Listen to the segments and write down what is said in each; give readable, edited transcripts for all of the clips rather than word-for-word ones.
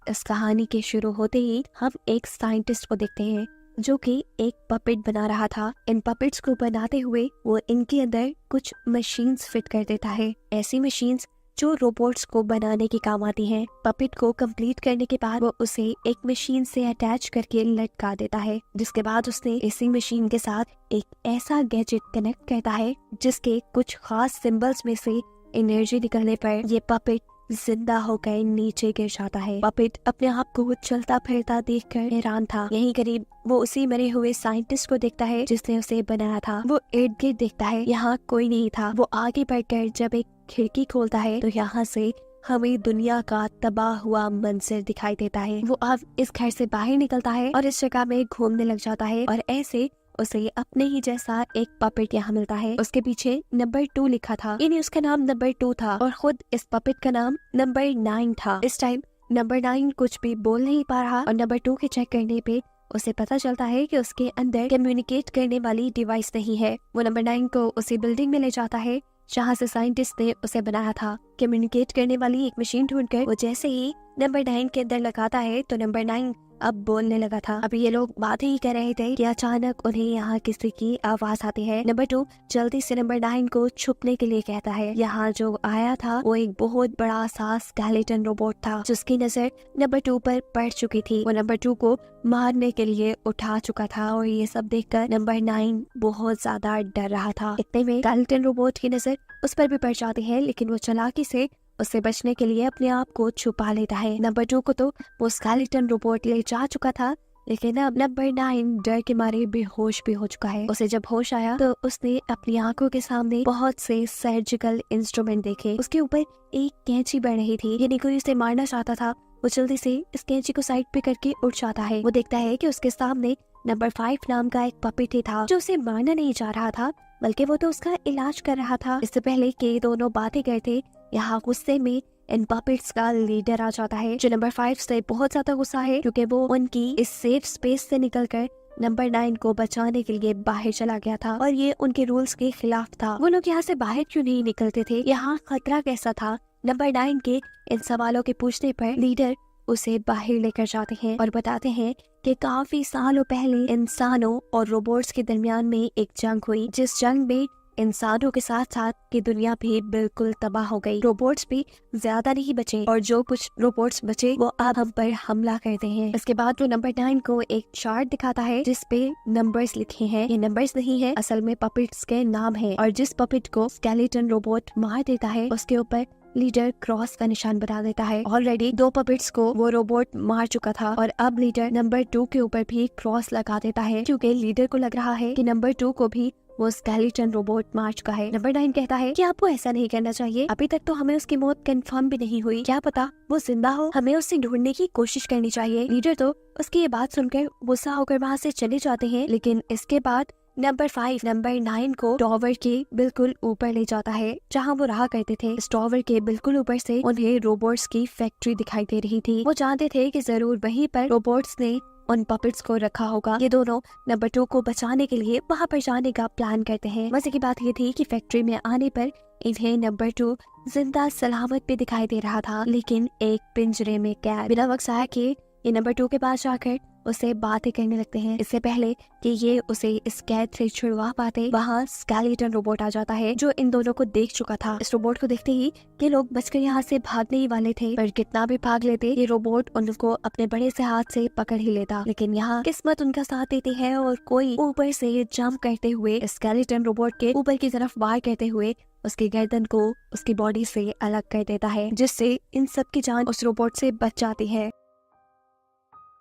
इस कहानी के शुरू होते ही हम एक साइंटिस्ट को देखते हैं जो कि एक पपेट बना रहा था। इन पपेट्स को बनाते हुए वो इनके अंदर कुछ मशीन्स फिट कर देता है, ऐसी मशीन्स जो रोबोट्स को बनाने के काम आती हैं। पपेट को कंप्लीट करने के बाद वो उसे एक मशीन से अटैच करके लटका देता है, जिसके बाद उसने इसी मशीन के साथ एक ऐसा गैजेट कनेक्ट करता है जिसके कुछ खास सिंबल्स में से एनर्जी निकलने पर ये पपेट जिंदा होकर नीचे गिर जाता है। पपेट अपने आप को चलता फिरता देखकर हैरान था। यहीं करीब वो उसी मरे हुए साइंटिस्ट को देखता है जिसने उसे बनाया था। वो इर्द गिर्द देखता है, यहाँ कोई नहीं था। वो आगे बढ़कर जब एक खिड़की खोलता है तो यहाँ से हमें दुनिया का तबाह हुआ मंजर दिखाई देता है। वो अब इस घर से बाहर निकलता है और इस जगह में घूमने लग जाता है और ऐसे उसे अपने ही जैसा एक पपेट यहाँ मिलता है। उसके पीछे नंबर 2 लिखा था, यानी उसका नाम नंबर 2 था और खुद इस पपेट का नाम नंबर 9 था। इस टाइम नंबर 9 कुछ भी बोल नहीं पा रहा और नंबर 2 के चेक करने पे उसे पता चलता है कि उसके अंदर कम्युनिकेट करने वाली डिवाइस नहीं है। वो नंबर 9 को उसी बिल्डिंग में ले जाता है जहाँ से साइंटिस्ट ने उसे बनाया था। कम्युनिकेट करने वाली एक मशीन ढूंढकर वो जैसे ही नंबर 9 के अंदर लगाता है तो नंबर 9 अब बोलने लगा था। अभी ये लोग बात ही कर रहे थे कि अचानक उन्हें यहाँ किसी की आवाज आती है। नंबर 2 जल्दी से नंबर 9 को छुपने के लिए कहता है। यहाँ जो आया था वो एक बहुत बड़ा सा स्केलेटन रोबोट था जिसकी नजर नंबर 2 पर पड़ चुकी थी। वो नंबर 2 को मारने के लिए उठा चुका था और ये सब देखकर नंबर 9 बहुत ज्यादा डर रहा था। इतने में स्केलेटन रोबोट की नजर उस पर भी पड़ जाती है, लेकिन वो चालाकी से उससे बचने के लिए अपने आप को छुपा लेता है। नंबर 2 को तो वो स्केलेटन रोबोट ले जा चुका था, लेकिन अब नंबर 9 डर के मारे बेहोश भी हो चुका है। उसे जब होश आया तो उसने अपनी आंखों के सामने बहुत से सर्जिकल इंस्ट्रूमेंट देखे। उसके ऊपर एक कैंची बढ़ रही थी, यानी कोई उसे मारना चाहता था। वो जल्दी से इस कैंची को साइड पे करके उठ जाता है। वो देखता है कि उसके सामने नंबर 5 नाम का एक पपेट था जो उसे मारना नहीं चाह रहा था, बल्कि वो तो उसका इलाज कर रहा था। इससे पहले कि ये दोनों बातें करते, यहाँ गुस्से में इन पपेट्स का लीडर आ जाता है जो नंबर 5 से बहुत ज्यादा गुस्सा है क्योंकि वो उनकी इस सेफ स्पेस से निकलकर नंबर 9 को बचाने के लिए बाहर चला गया था और ये उनके रूल्स के खिलाफ था। वो लोग यहाँ से बाहर क्यों नहीं निकलते थे, यहाँ खतरा कैसा था? नंबर 9 के इन सवालों के पूछने पर लीडर उसे बाहर लेकर जाते हैं और बताते हैं कि काफी सालों पहले इंसानों और रोबोट्स के दरमियान में एक जंग हुई, जिस जंग में इंसानों के साथ साथ की दुनिया भी बिल्कुल तबाह हो गई। रोबोट्स भी ज्यादा नहीं बचे और जो कुछ रोबोट्स बचे वो अब हम पर हमला करते हैं। इसके बाद वो नंबर 9 को एक चार्ट दिखाता है जिसपे नंबर्स लिखे हैं। ये नंबर्स नहीं है, असल में पपेट्स के नाम है और जिस पपेट को स्केलेटन रोबोट मार देता है उसके ऊपर लीडर क्रॉस का निशान बना देता है। ऑलरेडी 2 पपेट्स को वो रोबोट मार चुका था और अब लीडर नंबर 2 के ऊपर भी क्रॉस लगा देता है क्योंकि लीडर को लग रहा है कि नंबर 2 को भी वो स्केलेटन रोबोट मार चुका है। नंबर 9 कहता है कि आपको ऐसा नहीं करना चाहिए, अभी तक तो हमें उसकी मौत कंफर्म भी नहीं हुई, क्या पता वो जिंदा हो, हमें उससे ढूंढने की कोशिश करनी चाहिए। लीडर तो उसकी ये बात सुनकर गुस्सा होकर वहाँ से चले जाते हैं, लेकिन इसके बाद नंबर 5 नंबर 9 को टॉवर के बिल्कुल ऊपर ले जाता है जहाँ वो रहा करते थे। इस टॉवर के बिल्कुल ऊपर से उन्हें रोबोट्स की फैक्ट्री दिखाई दे रही थी। वो जानते थे कि जरूर वहीं पर रोबोट्स ने उन पपेट्स को रखा होगा। ये दोनों नंबर 2 को बचाने के लिए वहाँ पर जाने का प्लान करते हैं। मजे की बात ये थी कि फैक्ट्री में आने पर इन्हें नंबर 2 जिंदा सलामत पे दिखाई दे रहा था, लेकिन एक पिंजरे में कैद। बिना वक्त आया कि ये नंबर 2 के पास जाकर उसे बातें करने लगते हैं। इससे पहले कि ये उसे इस कैद से छुड़वा पाते, वहाँ स्केलेटन रोबोट आ जाता है जो इन दोनों को देख चुका था। इस रोबोट को देखते ही ये लोग बचकर यहाँ से भागने ही वाले थे, पर कितना भी भाग लेते ये रोबोट उनको अपने बड़े से हाथ से पकड़ ही लेता। लेकिन यहाँ किस्मत उनका साथ देती है और कोई ऊपर से जंप करते हुए स्केलेटन रोबोट के ऊपर की तरफ वार करते हुए उसकी गर्दन को उसकी बॉडी से अलग कर देता है, जिससे इन सब की जान उस रोबोट से बच जाती है।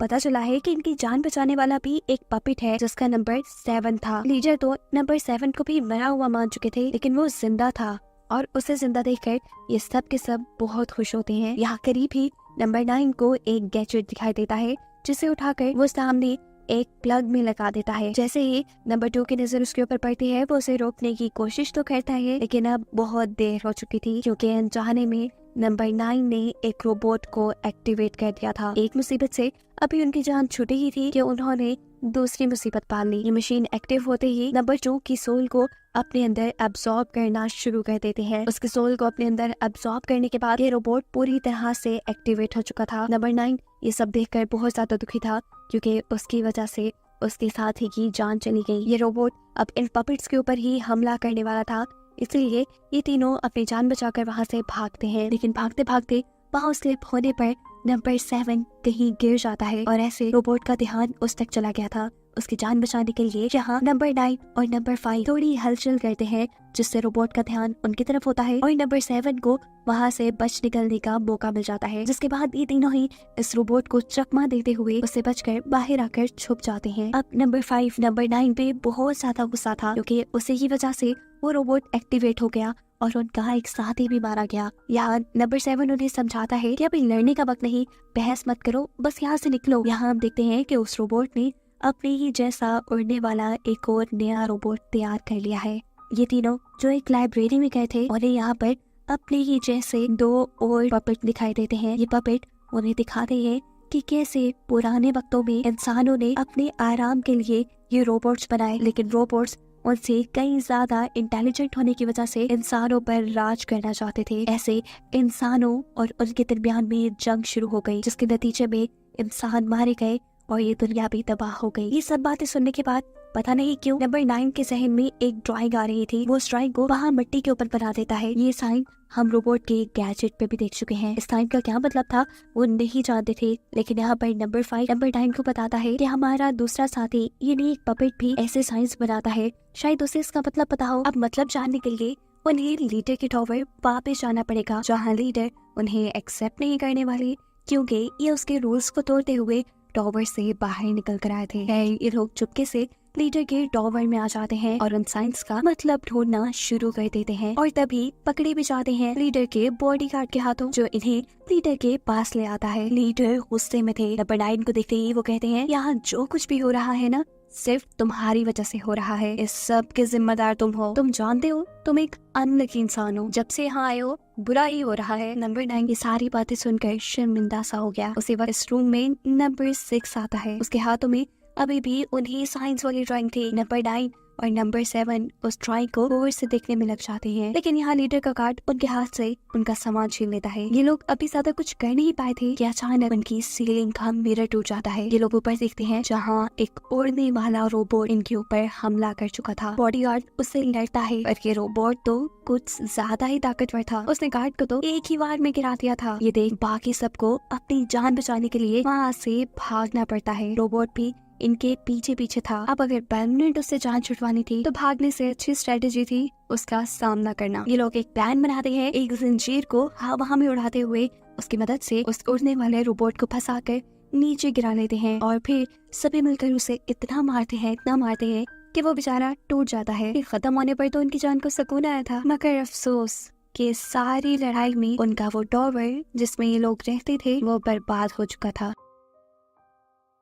पता चला है कि इनकी जान बचाने वाला भी एक पपेट है जिसका नंबर 7 था। लीडर तो नंबर 7 को भी मरा हुआ मान चुके थे, लेकिन वो जिंदा था और उसे जिंदा देखकर ये सब के सब बहुत खुश होते हैं। यहाँ करीब ही नंबर 9 को एक गैजेट दिखाई देता है जिसे उठाकर वो सामने एक प्लग में लगा देता है। जैसे ही नंबर 2 की नजर उसके ऊपर पड़ती है वो उसे रोकने की कोशिश तो करता है, लेकिन अब बहुत देर हो चुकी थी क्योंकि अनजाने में नंबर 9 ने एक रोबोट को एक्टिवेट कर दिया था। एक मुसीबत से अभी उनकी जान छूटी ही थी कि उन्होंने दूसरी मुसीबत पाल ली। ये मशीन एक्टिव होते ही नंबर 2 की सोल को अपने अंदर एब्सॉर्ब करना शुरू कर देते हैं। उसके सोल को अपने अंदर एब्सॉर्ब करने के बाद ये रोबोट पूरी तरह से एक्टिवेट हो चुका था। नंबर 9 ये सब देखकर बहुत ज्यादा दुखी था, क्योंकि उसकी वजह से उसके साथी की जान चली गई। ये रोबोट अब इन पपेट्स के ऊपर ही हमला करने वाला था, इसलिए ये तीनों अपनी जान बचाकर वहां से भागते हैं। लेकिन भागते भागते वहां स्लिप होने पर नंबर 7 कहीं गिर जाता है और ऐसे रोबोट का ध्यान उस तक चला गया था उसकी जान बचाने के लिए, जहाँ नंबर 9 और नंबर 5 थोड़ी हलचल करते हैं, जिससे रोबोट का ध्यान उनकी तरफ होता है और नंबर 7 को वहाँ से बच निकलने का मौका मिल जाता है। जिसके बाद ये तीनों ही इस रोबोट को चकमा देते हुए उससे बचकर बाहर आकर छुप जाते हैं। अब नंबर 5 नंबर 9 पे बहुत ज्यादा गुस्सा था, क्योंकि उसी की वजह से वो रोबोट एक्टिवेट हो गया और उनका एक साथी भी मारा गया। यहाँ नंबर 7 उन्हें समझाता है कि अभी लड़ने का वक्त नहीं, बहस मत करो, बस यहाँ से निकलो। यहाँ हम देखते हैं कि उस रोबोट ने अपने ही जैसा उड़ने वाला एक और नया रोबोट तैयार कर लिया है। ये तीनों जो एक लाइब्रेरी में गए थे, उन्हें यहाँ पर अपने ही जैसे 2 और पपेट दिखाई देते हैं। ये पपेट उन्हें दिखाते हैं कि कैसे पुराने वक्तों में इंसानों ने अपने आराम के लिए ये रोबोट्स बनाए, लेकिन रोबोट्स उनसे कई ज्यादा इंटेलिजेंट होने की वजह से इंसानों पर राज करना चाहते थे। ऐसे इंसानों और उनके दरमियान में जंग शुरू हो गई, जिसके नतीजे में इंसान मारे गए और ये दुनिया भी तबाह हो गई। ये सब बातें सुनने के बाद पता नहीं क्यों नंबर 9 के जहन में एक ड्राइंग आ रही थी। वो उस ड्राइंग को वहाँ मिट्टी के ऊपर बना देता है। ये साइन हम रोबोट के गैजेट पे भी देख चुके हैं। इस साइन का क्या मतलब था वो नहीं जानते थे, लेकिन यहाँ पर नंबर 5 नंबर 9 को बताता है कि हमारा दूसरा साथी यानी एक पपेट भी ऐसे साइंस बनाता है, शायद उसे इसका मतलब पता हो। अब मतलब जानने के लिए उन्हें लीडर के टॉवर वापस जाना पड़ेगा, जहाँ लीडर उन्हें एक्सेप्ट नहीं करने वाली, क्योंकि ये उसके रूल्स को तोड़ते हुए टॉवर से बाहर निकल कर आए थे। ये लोग चुपके से लीडर के टॉवर में आ जाते हैं और उन साइंस का मतलब ढूंढना शुरू कर देते हैं और तभी पकड़े भी जाते हैं लीडर के बॉडीगार्ड के हाथों, जो इन्हें लीडर के पास ले आता है। लीडर गुस्से में थे। नंबर 9 को देखते ही वो कहते हैं, यहाँ जो कुछ भी हो रहा है ना, सिर्फ तुम्हारी वजह से हो रहा है। इस सब के जिम्मेदार तुम हो। तुम जानते हो तुम एक अनलकी इंसान हो, जब से यहाँ आए हो बुरा ही हो रहा है। नंबर 9 ये सारी बातें सुनकर शर्मिंदा सा हो गया। उसी वक्त इस रूम में नंबर 6 आता है। उसके हाथों में अभी भी उन्हीं साइंस वाली ड्राइंग थी। नंबर 9 और नंबर 7 उस ड्राइंग को गौर से देखने में लग जाते हैं, लेकिन यहाँ लीडर का गार्ड उनके हाथ से उनका सामान छीन लेता है। ये लोग अभी ज्यादा कुछ कर नहीं पाए थे कि अचानक उनकी सीलिंग का मिरर टूट जाता है। ये लोग ऊपर देखते हैं, जहाँ एक उड़ने वाला रोबोट इनके ऊपर हमला कर चुका था। बॉडीगार्ड उससे लड़ता है, और ये रोबोट तो कुछ ज्यादा ही ताकतवर था। उसने गार्ड को तो एक ही बार में गिरा दिया था। ये देख बाकी सबको अपनी जान बचाने के लिए वहाँ से भागना पड़ता है। रोबोट भी इनके पीछे पीछे था। अब अगर परमानेंट उससे जान छुड़वानी थी तो भागने से अच्छी स्ट्रेटेजी थी उसका सामना करना। ये लोग एक प्लान बनाते हैं, एक जंजीर को हवा में उड़ाते हुए उसकी मदद से उस उड़ने वाले रोबोट को फंसाकर नीचे गिरा लेते हैं और फिर सभी मिलकर उसे इतना मारते हैं कि वो बेचारा टूट जाता है। खत्म होने पर तो उनकी जान को सुकून आया था, मगर अफसोस कि सारी लड़ाई में उनका वो टॉवर जिसमें ये लोग रहते थे वो बर्बाद हो चुका था।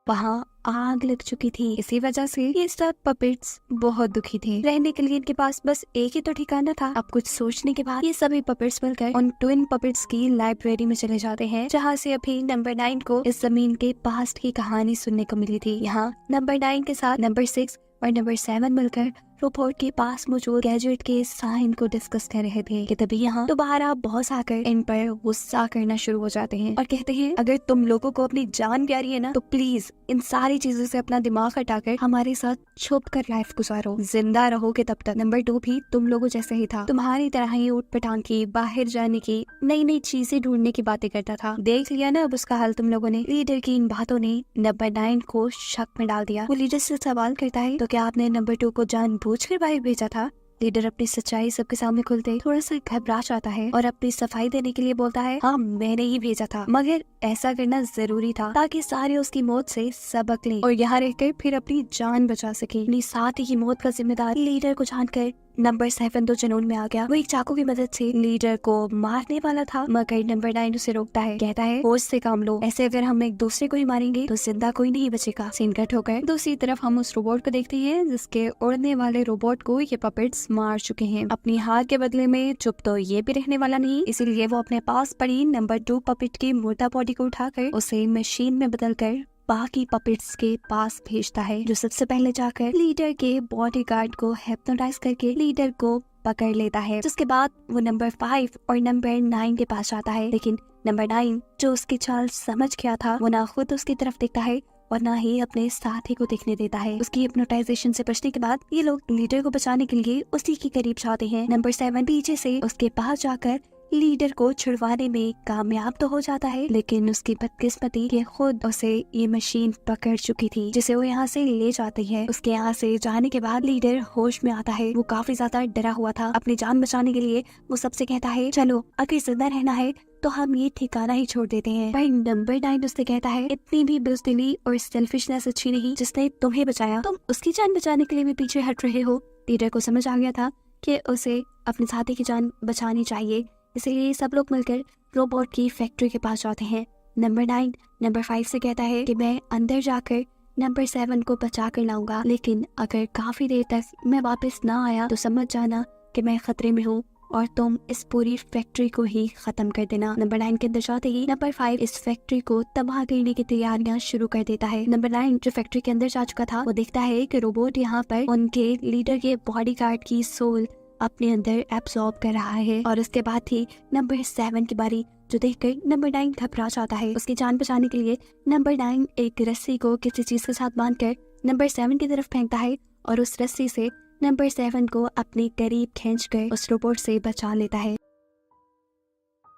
वहाँ आग लग चुकी थी। इसी वजह से ये सब पपेट्स बहुत दुखी थे। रहने के लिए इनके पास बस एक ही तो ठिकाना था। अब कुछ सोचने के बाद ये सभी पपेट्स मिलकर उन ट्विन पपेट्स की लाइब्रेरी में चले जाते हैं, जहाँ से अभी नंबर 9 को इस जमीन के पास्ट की कहानी सुनने को मिली थी। यहाँ नंबर 9 के साथ नंबर 6 और नंबर 7 मिलकर रोबोट के पास मौजूद गैजेट के साइन को डिस्कस कर रहे थे कि तभी यहाँ दोबारा बॉस आकर इन पर गुस्सा करना शुरू हो जाते हैं और कहते हैं, अगर तुम लोगों को अपनी जान प्यारी है ना, तो प्लीज इन सारी चीजों से अपना दिमाग हटाकर हमारे साथ छुप कर लाइफ गुजारो। जिंदा रहोगे तब तक। नंबर 2 भी तुम लोगों जैसे ही था, तुम्हारी तरह ही ऊट पटांग की, बाहर जाने की, नई नई चीजें ढूंढने की बातें करता था। देख लिया ना अब उसका हाल तुम लोगों ने। लीडर की इन बातों ने नंबर 9 को शक में डाल दिया। वो लीडर से सवाल करता है, तो क्या आपने नंबर 2 को जानबूझकर बाहर भेजा था? लीडर अपनी सच्चाई सबके सामने खुलते थोड़ा सा घबरा जाता है और अपनी सफाई देने के लिए बोलता है, हाँ मैंने ही भेजा था, मगर ऐसा करना जरूरी था ताकि सारे उसकी मौत से सबक लें और यहाँ रहकर फिर अपनी जान बचा सके। अपनी साथी की मौत का जिम्मेदार लीडर को जानकर नंबर 7 तो जुनून में आ गया। वो एक चाकू की मदद से लीडर को मारने वाला था, मगर नंबर 9 उसे रोकता है। कहता है होश से काम लो, ऐसे अगर हम एक दूसरे को ही मारेंगे तो जिंदा कोई नहीं बचेगा। सीन कट होकर दूसरी तरफ हम उस रोबोट को देखते हैं जिसके उड़ने वाले रोबोट को ये पपेट्स मार चुके हैं। अपनी हार के बदले में चुप तो ये भी रहने वाला नहीं, इसीलिए वो अपने पास पड़ी नंबर 2 पपेट की मुर्दा बॉडी को उठाकर उसे मशीन में बदलकर बाकी पपेट्स के पास भेजता है, जो सबसे पहले जाकर लीडर के बॉडीगार्ड को हिप्नोटाइज करके लीडर को पकड़ लेता है। जिसके बाद वो नंबर 5 और नंबर 9 के पास जाता है, लेकिन नंबर 9 जो उसकी चाल समझ गया था वो ना खुद उसकी तरफ देखता है और ना ही अपने साथी को देखने देता है। उसकी हिप्नोटाइजेशन से बचने के बाद ये लोग लीडर को बचाने के लिए उसी के करीब जाते हैं। नंबर 7 पीछे से उसके पास जाकर लीडर को छुड़वाने में कामयाब तो हो जाता है, लेकिन उसकी बदकिस्मती कि खुद उसे ये मशीन पकड़ चुकी थी, जिसे वो यहाँ से ले जाती है। उसके यहाँ से जाने के बाद लीडर होश में आता है। वो काफी ज्यादा डरा हुआ था। अपनी जान बचाने के लिए वो सबसे कहता है चलो अगर जिंदा रहना है तो हम ये ठिकाना ही छोड़ देते हैं। पर नंबर 9 उससे कहता है इतनी भी बुज़दिली और सेल्फिशनेस अच्छी नहीं, जिसने तुम्हें बचाया तुम उसकी जान बचाने के लिए भी पीछे हट रहे हो। लीडर को समझ आ गया था कि उसे अपने साथी की जान बचानी चाहिए, इसलिए सब लोग मिलकर रोबोट की फैक्ट्री के पास जाते हैं। नंबर 9 नंबर 5 से कहता है कि मैं अंदर जाकर नंबर 7 को बचा कर लाऊंगा, लेकिन अगर काफी देर तक मैं वापस ना आया तो समझ जाना कि मैं खतरे में हूँ और तुम इस पूरी फैक्ट्री को ही खत्म कर देना। नंबर 9 के अंदर जाते ही नंबर 5 इस फैक्ट्री को तबाह करने की तैयारियां शुरू कर देता है। नंबर 9 जो फैक्ट्री के अंदर जा चुका था वो देखता है कि रोबोट यहाँ पर उनके लीडर के बॉडीगार्ड की सोल अपने अंदर एब्सॉर्ब कर रहा है, और उसके बाद थी नंबर 7 की बारी, जो देखकर नंबर 9 घबरा जाता है। उसकी जान बचाने के लिए नंबर 9 एक रस्सी को किसी चीज के साथ बांधकर नंबर 7 की तरफ फेंकता है और उस रस्सी से नंबर 7 को अपने करीब खींचकर उस रोबोट से बचा लेता है।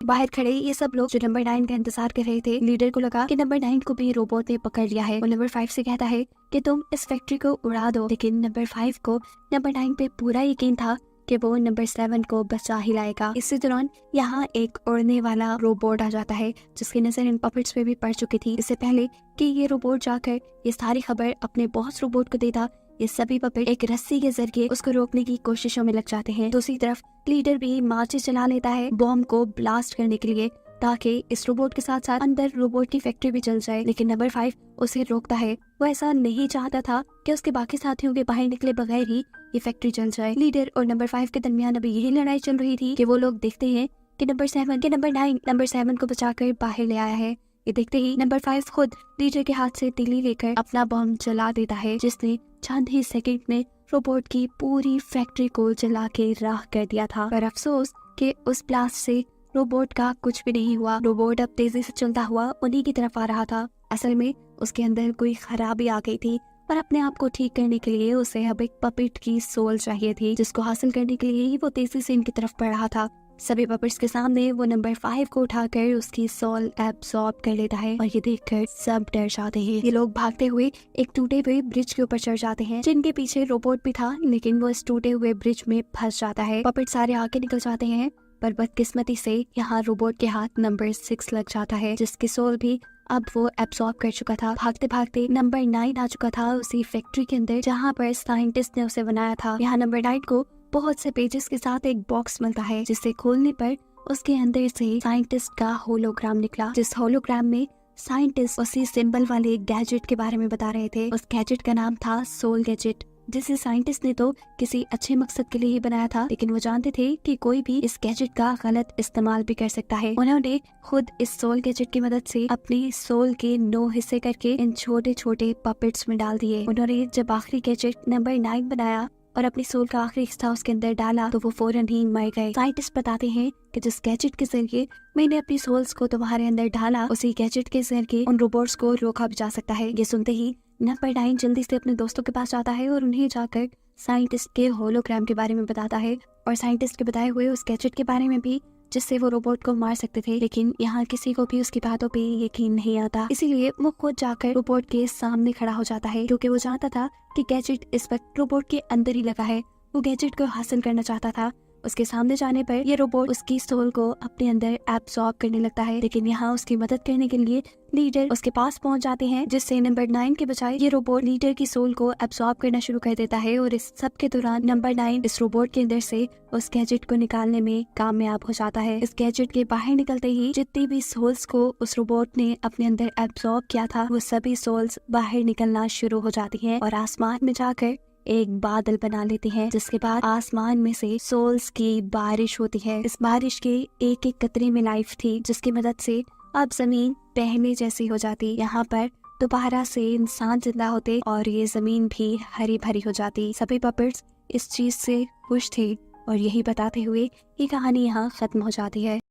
बाहर खड़े ये सब लोग जो नंबर 9 का इंतजार कर रहे थे, लीडर को लगा कि नंबर 9 को भी रोबोट ने पकड़ लिया है। वो नंबर 5 से कहता है कि तुम इस फैक्ट्री को उड़ा दो, लेकिन नंबर 5 को नंबर 9 पे पूरा यकीन था कि वो नंबर 7 को बचा ही लाएगा। इसी दौरान यहाँ एक उड़ने वाला रोबोट आ जाता है, जिसकी नजर इन पपेट्स पे भी पड़ चुकी थी। इससे पहले कि ये रोबोट जाकर ये सारी खबर अपने बॉस रोबोट को देता, ये सभी पपेट एक रस्सी के जरिए उसको रोकने की कोशिशों में लग जाते हैं। दूसरी तरफ लीडर भी माचिस चला लेता है बॉम्ब को ब्लास्ट करने के लिए, ताकि इस रोबोट के साथ साथ अंदर रोबोट की फैक्ट्री भी जल जाए, लेकिन नंबर 5 उसे रोकता है। वो ऐसा नहीं चाहता था कि उसके बाकी साथियों के बाहर निकले बगैर ही ये फैक्ट्री जल जाए। लीडर और नंबर 5 के दरमियान अभी यही लड़ाई चल रही थी कि वो लोग देखते हैं कि नंबर 9 नंबर 7 को बचाकर बाहर ले आया है। ये देखते ही नंबर 5 खुद लीडर के हाथ से तीली लेकर अपना बम जला देता है, जिसने चंद ही सेकंड में रोबोट की पूरी फैक्ट्री को जला के राख कर दिया था। पर अफसोस कि उस ब्लास्ट से रोबोट का कुछ भी नहीं हुआ। रोबोट अब तेजी से चलता हुआ उन्हीं की तरफ आ रहा था। असल में उसके अंदर कोई खराबी आ गई थी और अपने आप को ठीक करने के लिए उसे अब एक पपेट की सोल चाहिए थी, जिसको हासिल करने के लिए ही वो तेजी से इनकी तरफ बढ़ रहा था। सभी पपेट्स के सामने वो नंबर 5 को उठाकर उसकी सोल एब्सॉर्ब कर लेता है और ये देखकर सब डर जाते हैं। ये लोग भागते हुए एक टूटे हुए ब्रिज के ऊपर चढ़ जाते हैं, जिनके पीछे रोबोट भी था, लेकिन वो इस टूटे हुए ब्रिज में फंस जाता है। पपेट सारे आगे निकल जाते हैं, पर बदकिस्मती से यहाँ रोबोट के हाथ नंबर 6 लग जाता है, जिसकी सोल भी अब वो एब्सॉर्ब कर चुका था। भागते भागते नंबर 9 आ चुका था उसी फैक्ट्री के अंदर जहाँ पर साइंटिस्ट ने उसे बनाया था। यहाँ नंबर 9 को बहुत से पेजेस के साथ एक बॉक्स मिलता है, जिसे खोलने पर उसके अंदर से साइंटिस्ट का होलोग्राम निकला, जिस होलोग्राम में साइंटिस्ट उसी सिंबल वाले गैजेट के बारे में बता रहे थे। उस गैजेट का नाम था सोल गैजेट, जिसे साइंटिस्ट ने तो किसी अच्छे मकसद के लिए ही बनाया था, लेकिन वो जानते थे कि कोई भी इस गैजेट का गलत इस्तेमाल भी कर सकता है। उन्होंने खुद इस सोल गैजेट की मदद से अपनी सोल के 9 हिस्से करके इन छोटे छोटे पपेट्स में डाल दिए। उन्होंने जब आखिरी गैजेट नंबर 9 बनाया और अपनी सोल का आखिरी हिस्सा उसके अंदर डाला तो वो फौरन ही मर गए। साइंटिस्ट बताते हैं कि जिस गैजेट के जरिए मैंने अपनी सोल्स को तुम्हारे अंदर डाला, उसी गैजेट के जरिए उन रोबोट्स को रोका भी जा सकता है। ये सुनते ही नंबर 9 जल्दी से अपने दोस्तों के पास जाता है और उन्हें जाकर साइंटिस्ट के होलोग्राम के बारे में बताता है और साइंटिस्ट के बताए हुए उस गैजेट के बारे में भी, जिससे वो रोबोट को मार सकते थे। लेकिन यहाँ किसी को भी उसकी बातों पे यकीन नहीं आता, इसीलिए वो खुद जाकर रोबोट के सामने खड़ा हो जाता है, क्योंकि वो जानता था कि गैजेट इस वक्त रोबोट के अंदर ही लगा है। वो गैजेट को हासिल करना चाहता था, उसके सामने जाने पर ये रोबोट उसकी सोल को अपने अंदर एब्सॉर्ब करने लगता है, लेकिन यहाँ उसकी मदद करने के लिए लीडर उसके पास पहुंच जाते हैं, जिससे नंबर 9 के बजाय ये रोबोट लीडर की सोल को एब्सॉर्ब करना शुरू कर देता है। और इस सब के दौरान नंबर 9 इस रोबोट के अंदर से उस गैजेट को निकालने में कामयाब हो जाता है। इस गैजेट के बाहर निकलते ही जितनी भी सोल्स को उस रोबोट ने अपने अंदर एब्सॉर्ब किया था, वो सभी सोल्स बाहर निकलना शुरू हो जाती हैं और आसमान में जाकर एक बादल बना लेते हैं, जिसके बाद आसमान में से सोल्स की बारिश होती है। इस बारिश के एक एक कतरे में लाइफ थी, जिसकी मदद से अब जमीन पहले जैसी हो जाती। यहाँ पर दोबारा से इंसान जिंदा होते और ये जमीन भी हरी भरी हो जाती। सभी पपेट्स इस चीज से खुश थे और यही बताते हुए ये कहानी यहाँ खत्म हो जाती है।